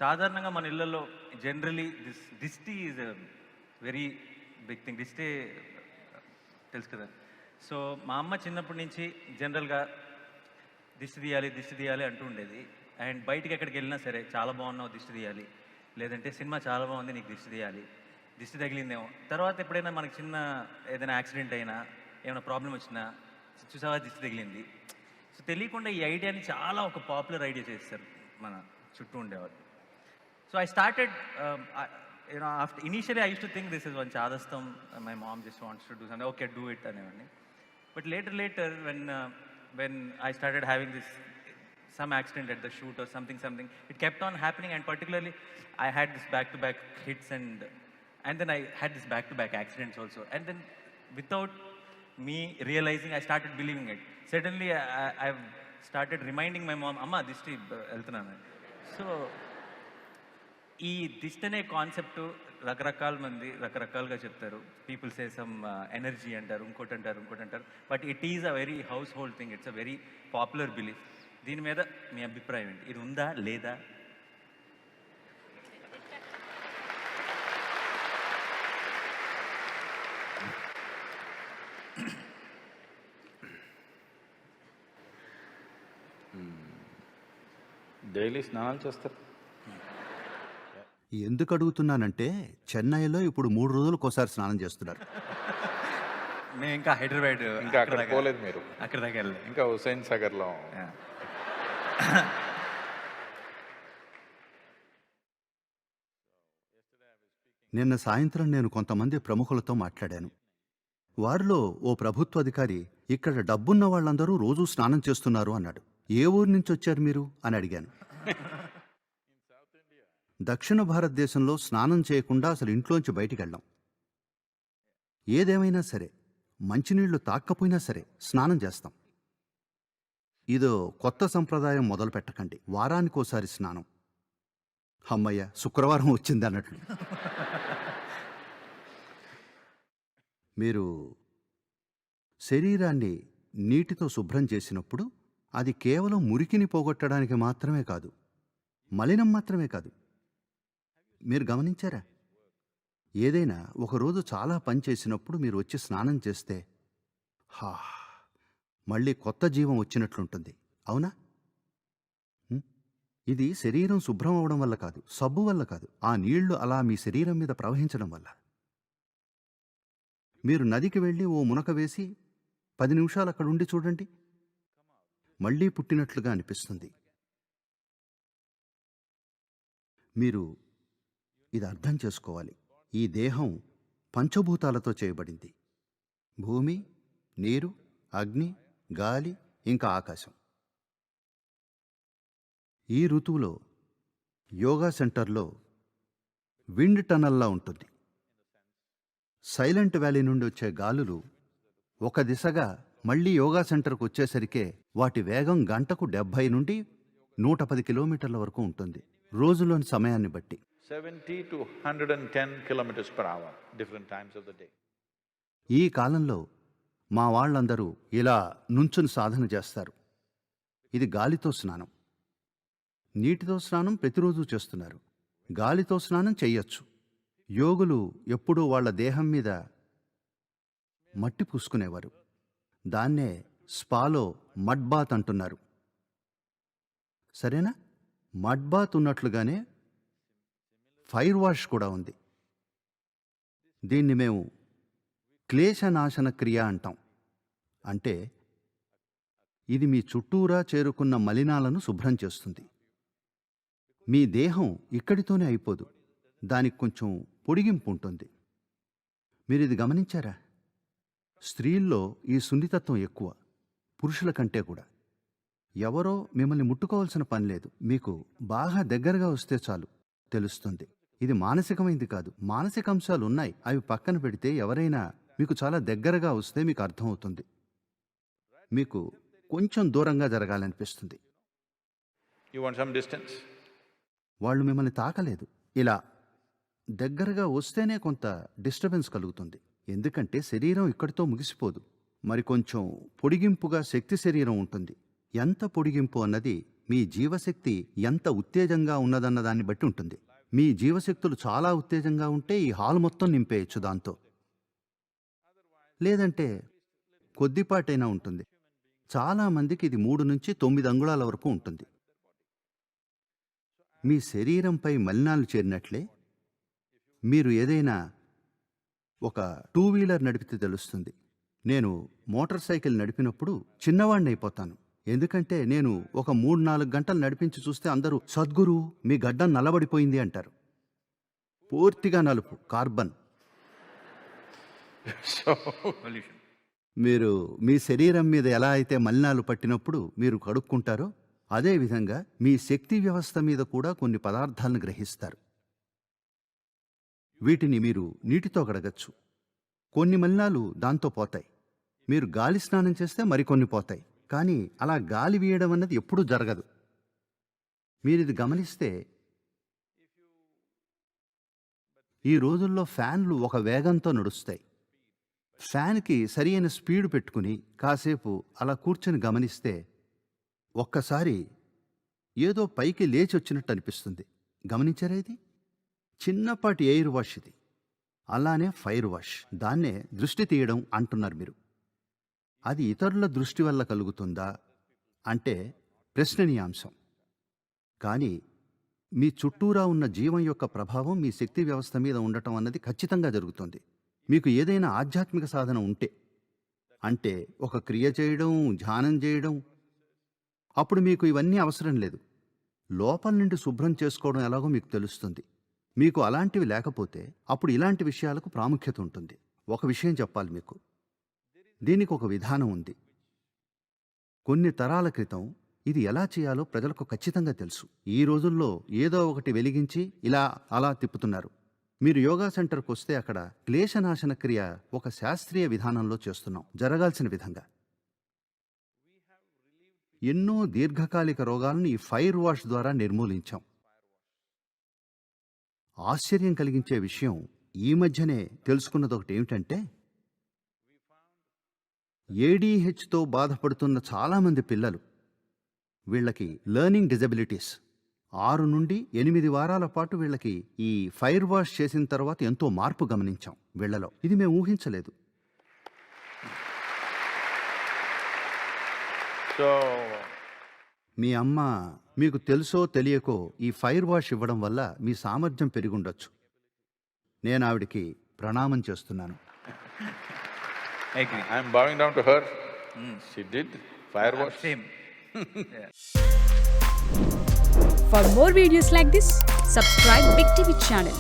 సాధారణంగా మన ఇళ్లలో జనరలీ దిష్టి ఈజ్ వెరీ బిగ్ థింగ్. దిష్టి తెలుసు కదా. సో మా అమ్మ చిన్నప్పటి నుంచి జనరల్గా దిష్టి తీయాలి అంటూ ఉండేది. అండ్ బయటికి ఎక్కడికి వెళ్ళినా సరే, చాలా బాగున్నావు దిష్టి తీయాలి, లేదంటే సినిమా చాలా బాగుంది నీకు దిష్టి తీయాలి, దిష్టి తగిలిందేమో. తర్వాత ఎప్పుడైనా మనకి చిన్న ఏదైనా యాక్సిడెంట్ అయినా, ఏమైనా ప్రాబ్లం వచ్చినా, చూసావా దిష్టి తగిలింది. సో తెలియకుండా ఈ ఐడియాని చాలా ఒక పాపులర్ ఐడియా చేస్తారు మన చుట్టూ ఉండేవాళ్ళు. So I started, initially I used to think this is one chadastam, my mom just wants to do something, okay, do it, anevani. But later, when I started having some accident at the shoot or something, it kept on happening, and particularly I had this back-to-back hits, and then I had this back-to-back accidents also. And then without me realizing, I started believing it. Suddenly, I've started reminding my mom, Amma, dishti eltunana. So, ఈ దిష్టి అనే concept రకరకాల మంది రకరకాలుగా చెప్తారు. People say some energy అంటారు, ఇంకోటి అంటారు. But it is a very house hold thing. It's a very popular belief. దీని మీద మీ అభిప్రాయం ఏంటి? ఇది ఉందా లేదా? డైలీ స్నానాలు చేస్తారు. ఎందుకు అడుగుతున్నానంటే, చెన్నైలో ఇప్పుడు 3 రోజులకోసారి స్నానం చేస్తున్నారు. మేము ఇంకా హైదరాబాద్ ఇంకా అక్కడ పోలేదు మీరు? అక్కడ దాకా వెళ్ళలేదు. ఇంకా హుస్సేన్ సాగర్లో. నిన్న సాయంత్రం నేను కొంతమంది ప్రముఖులతో మాట్లాడాను. వారిలో ఓ ప్రభుత్వ అధికారి, ఇక్కడ డబ్బున్న వాళ్ళందరూ రోజూ స్నానం చేస్తున్నారు అన్నాడు. ఏ ఊరు నుంచి వచ్చారు మీరు అని అడిగాను. దక్షిణ భారతదేశంలో స్నానం చేయకుండా అసలు ఇంట్లోంచి బయటికి వెళ్ళాం. ఏదేమైనా సరే, మంచినీళ్లు తాక్కపోయినా సరే స్నానం చేస్తాం. ఇదో కొత్త సంప్రదాయం మొదలు పెట్టకండి. వారానికోసారి స్నానం. అమ్మయ్య, శుక్రవారం వచ్చింది అన్నట్లు. మీరు శరీరాన్ని నీటితో శుభ్రం చేసినప్పుడు అది కేవలం మురికిని పోగొట్టడానికి మాత్రమే కాదు, మలినం మాత్రమే కాదు. మీరు గమనించారా? ఏదైనా ఒకరోజు చాలా పని చేసినప్పుడు మీరు వచ్చి స్నానం చేస్తే మళ్ళీ కొత్త జీవం వచ్చినట్లుంటుంది, అవునా? ఇది శరీరం శుభ్రం అవడం వల్ల కాదు, సబ్బు వల్ల కాదు, ఆ నీళ్లు అలా మీ శరీరం మీద ప్రవహించడం వల్ల. మీరు నదికి వెళ్ళి ఓ మునక వేసి 10 నిమిషాలు అక్కడుండి చూడండి, మళ్ళీ పుట్టినట్లుగా అనిపిస్తుంది. మీరు ఇది అర్థం చేసుకోవాలి. ఈ దేహం పంచభూతాలతో చేయబడింది: భూమి, నీరు, అగ్ని, గాలి, ఇంకా ఆకాశం. ఈ ఋతువులో యోగా సెంటర్లో విండ్ టనల్లా ఉంటుంది. సైలెంట్ వ్యాలీ నుండి వచ్చే గాలులు ఒక దిశగా మళ్ళీ యోగా సెంటర్కు వచ్చేసరికే వాటి వేగం గంటకు 70 నుండి 110 కిలోమీటర్ల వరకు ఉంటుంది, రోజులోని సమయాన్ని బట్టి. 70 to 110 kilometers per hour, different times of the day. ఈ కాలంలో మా వాళ్ళందరూ ఇలా నుంచుని సాధన చేస్తారు. ఇది గాలితో స్నానం. నీటితో స్నానం ప్రతిరోజు చేస్తున్నారు, గాలితో స్నానం చెయ్యొచ్చు. యోగులు ఎప్పుడూ వాళ్ళ దేహం మీద మట్టి పూసుకునేవారు. దాన్నే స్పాలో మడ్ బాత్ అంటున్నారు, సరేనా? మడ్ బాత్ ఉన్నట్లుగానే ఫైర్ వాష్ కూడా ఉంది. దీన్ని మేము క్లేశనాశన క్రియ అంటాం. అంటే ఇది మీ చుట్టూరా చేరుకున్న మలినాలను శుభ్రం చేస్తుంది. మీ దేహం ఇక్కడితోనే అయిపోదు, దానికి కొంచెం పొడిగింపు ఉంటుంది. మీరిది గమనించారా? స్త్రీల్లో ఈ సున్నితత్వం ఎక్కువ, పురుషుల కంటే కూడా. ఎవరో మిమ్మల్ని ముట్టుకోవాల్సిన పని లేదు, మీకు బాగా దగ్గరగా వస్తే చాలు తెలుస్తుంది. ఇది మానసికమైంది కాదు. మానసిక అంశాలు ఉన్నాయి, అవి పక్కన పెడితే ఎవరైనా మీకు చాలా దగ్గరగా వస్తే మీకు అర్థమవుతుంది. మీకు కొంచెం దూరంగా జరగాలనిపిస్తుంది. వాళ్ళు మిమ్మల్ని తాకలేదు, ఇలా దగ్గరగా వస్తేనే కొంత డిస్టర్బెన్స్ కలుగుతుంది. ఎందుకంటే శరీరం ఇక్కడితో ముగిసిపోదు, మరి కొంచెం పొడిగింపుగా శక్తి శరీరం ఉంటుంది. ఎంత పొడిగింపు అన్నది మీ జీవశక్తి ఎంత ఉత్తేజంగా ఉన్నదన్న దాన్ని బట్టి ఉంటుంది. మీ జీవశక్తులు చాలా ఉత్తేజంగా ఉంటే ఈ హాల్ మొత్తం నింపేయచ్చు దాంతో. లేదంటే కొద్దిపాటైనా ఉంటుంది. చాలామందికి ఇది 3 నుంచి 9 అంగుళాల వరకు ఉంటుంది. మీ శరీరంపై మలినాలు చేరినట్లే మీరు ఏదైనా ఒక 2 వీలర్ నడిపితే తెలుస్తుంది. నేను మోటార్ సైకిల్ నడిపినప్పుడు చిన్నవాణ్ణైపోతాను. ఎందుకంటే నేను ఒక 3-4 గంటలు నడిపించి చూస్తే అందరూ సద్గురు మీ గడ్డం నల్లబడిపోయింది అంటారు. పూర్తిగా నలుపు, కార్బన్. పొల్యూషన్. మీరు మీ శరీరం మీద ఎలా అయితే మలినాలు పట్టినప్పుడు మీరు కడుక్కుంటారో అదేవిధంగా మీ శక్తి వ్యవస్థ మీద కూడా కొన్ని పదార్థాలను గ్రహిస్తారు. వీటిని మీరు నీటితో కడగచ్చు. కొన్ని మలినాలు దాంతో పోతాయి. మీరు గాలి స్నానం చేస్తే మరికొన్ని పోతాయి. కానీ అలా గాలి వీయడం అన్నది ఎప్పుడూ జరగదు. మీరిది గమనిస్తే ఈ రోజుల్లో ఫ్యాన్లు ఒక వేగంతో నడుస్తాయి. ఫ్యాన్కి సరి అయిన స్పీడ్ పెట్టుకుని కాసేపు అలా కూర్చొని గమనిస్తే ఒక్కసారి ఏదో పైకి లేచి వచ్చినట్టు అనిపిస్తుంది. గమనించారా? ఇది చిన్నపాటి ఎయిర్ వాష్. ఇది అలానే ఫైర్ వాష్. దాన్నే దృష్టి తీయడం అంటున్నారు మీరు. అది ఇతరుల దృష్టి వల్ల కలుగుతుందా అంటే ప్రశ్ననీయాంశం. కానీ మీ చుట్టూరా ఉన్న జీవం యొక్క ప్రభావం మీ శక్తి వ్యవస్థ మీద ఉండటం అన్నది ఖచ్చితంగా జరుగుతుంది. మీకు ఏదైనా ఆధ్యాత్మిక సాధన ఉంటే, అంటే ఒక క్రియ చేయడం, ధ్యానం చేయడం, అప్పుడు మీకు ఇవన్నీ అవసరం లేదు. లోపల నుండి శుభ్రం చేసుకోవడం ఎలాగో మీకు తెలుస్తుంది. మీకు అలాంటివి లేకపోతే అప్పుడు ఇలాంటి విషయాలకు ప్రాముఖ్యత ఉంటుంది. ఒక విషయం చెప్పాలి మీకు, దీనికి ఒక విధానం ఉంది. కొన్ని తరాల క్రితం ఇది ఎలా చేయాలో ప్రజలకు ఖచ్చితంగా తెలుసు. ఈ రోజుల్లో ఏదో ఒకటి వెలిగించి ఇలా అలా తిప్పుతున్నారు. మీరు యోగా సెంటర్కి వస్తే అక్కడ క్లేశనాశన క్రియ ఒక శాస్త్రీయ విధానంలో చేస్తున్నాం, జరగాల్సిన విధంగా. ఎన్నో దీర్ఘకాలిక రోగాలను ఈ ఫైర్ వాష్ ద్వారా నిర్మూలించాం. ఆశ్చర్యం కలిగించే విషయం ఈ మధ్యనే తెలుసుకున్నది ఒకటి ఏమిటంటే, ఏడీహెచ్తో బాధపడుతున్న చాలామంది పిల్లలు, వీళ్ళకి లెర్నింగ్ డిజబిలిటీస్, 6 నుండి 8 వారాల పాటు వీళ్ళకి ఈ ఫైర్ వాష్ చేసిన తర్వాత ఎంతో మార్పు గమనించాం వీళ్లలో. ఇది మేము ఊహించలేదు. మీ అమ్మ మీకు తెలుసో తెలియకో ఈ ఫైర్ వాష్ ఇవ్వడం వల్ల మీ సామర్థ్యం పెరిగుండొచ్చు. నేను ఆవిడికి ప్రణామం చేస్తున్నాను. I'm bowing down to her. She did fire wash. Same. For more videos like this, subscribe Big TV channel.